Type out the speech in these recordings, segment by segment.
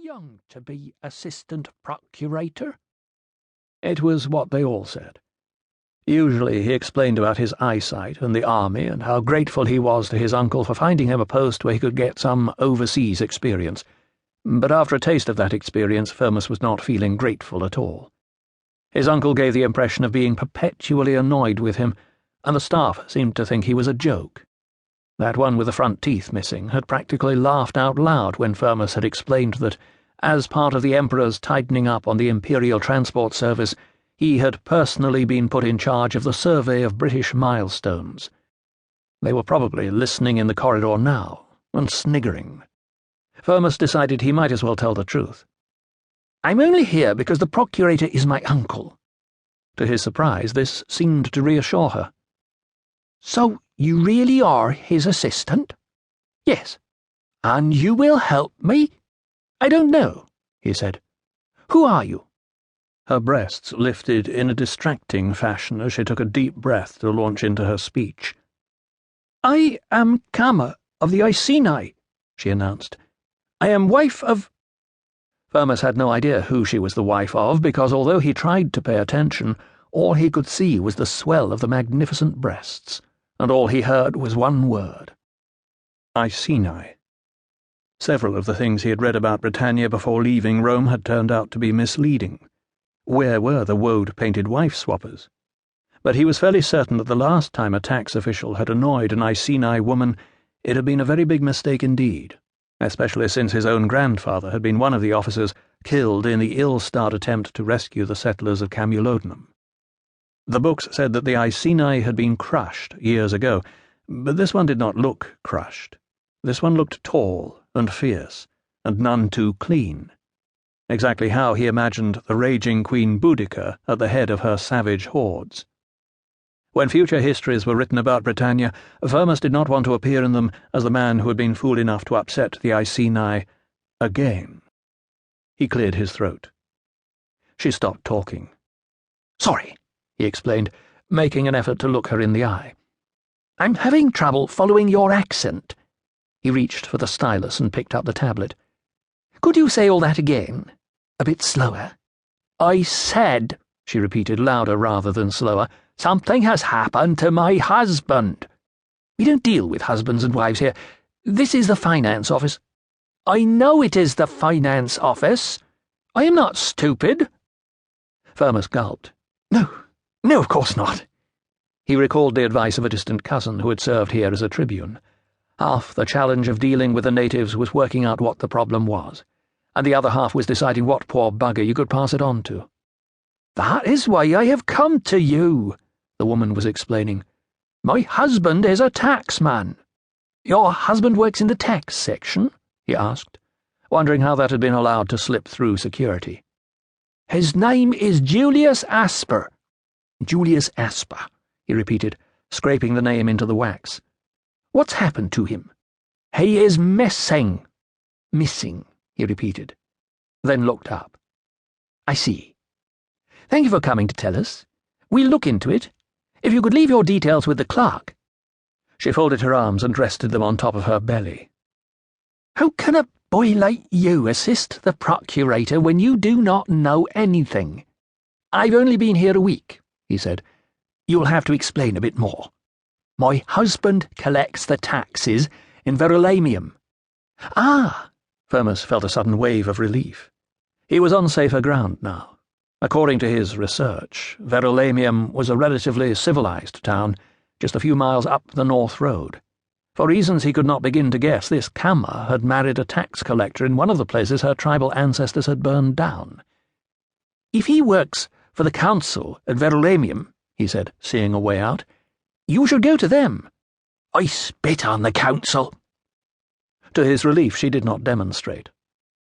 young to be assistant procurator?" It was what they all said. Usually he explained about his eyesight and the army and how grateful he was to his uncle for finding him a post where he could get some overseas experience. But after a taste of that experience, Firmus was not feeling grateful at all. His uncle gave the impression of being perpetually annoyed with him, and the staff seemed to think he was a joke. That one with the front teeth missing had practically laughed out loud when Firmus had explained that, as part of the Emperor's tightening up on the Imperial Transport Service, he had personally been put in charge of the survey of British milestones. They were probably listening in the corridor now, and sniggering. Firmus decided he might as well tell the truth. "I'm only here because the procurator is my uncle." To his surprise, this seemed to reassure her. "So you really are his assistant?" "Yes." "And you will help me?" "I don't know," he said. "Who are you?" Her breasts lifted in a distracting fashion as she took a deep breath to launch into her speech. "I am Kama of the Iceni," she announced. "I am wife of—" Firmus had no idea who she was the wife of, because although he tried to pay attention, all he could see was the swell of the magnificent breasts, and all he heard was one word. Iceni. Several of the things he had read about Britannia before leaving Rome had turned out to be misleading. Where were the woad-painted wife-swappers? But he was fairly certain that the last time a tax official had annoyed an Iceni woman, it had been a very big mistake indeed, especially since his own grandfather had been one of the officers killed in the ill-starred attempt to rescue the settlers of Camulodunum. The books said that the Iceni had been crushed years ago, but this one did not look crushed. This one looked tall and fierce, and none too clean. Exactly how he imagined the raging Queen Boudica at the head of her savage hordes. When future histories were written about Britannia, Firmus did not want to appear in them as the man who had been fool enough to upset the Iceni again. He cleared his throat. She stopped talking. "Sorry," he explained, making an effort to look her in the eye. "I'm having trouble following your accent." He reached for the stylus and picked up the tablet. "Could you say all that again? A bit slower." "I said," she repeated, louder rather than slower, "something has happened to my husband." "We don't deal with husbands and wives here. This is the finance office." "I know it is the finance office. I am not stupid." Firmus gulped. No, of course not." He recalled the advice of a distant cousin who had served here as a tribune. Half the challenge of dealing with the natives was working out what the problem was, and the other half was deciding what poor bugger you could pass it on to. "That is why I have come to you," the woman was explaining. "My husband is a taxman." "Your husband works in the tax section?" he asked, wondering how that had been allowed to slip through security. "His name is Julius Asper." "Julius Asper," he repeated, scraping the name into the wax. "What's happened to him?" "He is missing." "Missing," he repeated, then looked up. "I see. Thank you for coming to tell us. We'll look into it. If you could leave your details with the clerk." She folded her arms and rested them on top of her belly. "How can a boy like you assist the procurator when you do not know anything?" "I've only been here a week," he said. "You'll have to explain a bit more." "My husband collects the taxes in Verulamium." "Ah!" Firmus felt a sudden wave of relief. He was on safer ground now. According to his research, Verulamium was a relatively civilized town, just a few miles up the North Road. For reasons he could not begin to guess, this Kama had married a tax collector in one of the places her tribal ancestors had burned down. "If he works for the council at Verulamium," he said, seeing a way out, "you should go to them." "I spit on the council." To his relief, she did not demonstrate.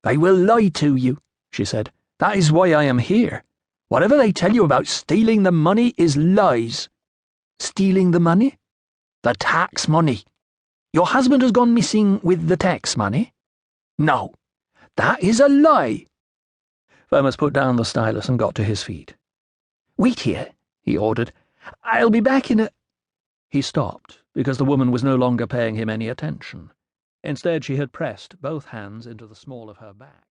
"They will lie to you," she said. "That is why I am here. Whatever they tell you about stealing the money is lies." "Stealing the money?" "The tax money." "Your husband has gone missing with the tax money?" "No. That is a lie." Firmus put down the stylus and got to his feet. "Wait here," he ordered. "I'll be back in a—" He stopped, because the woman was no longer paying him any attention. Instead, she had pressed both hands into the small of her back.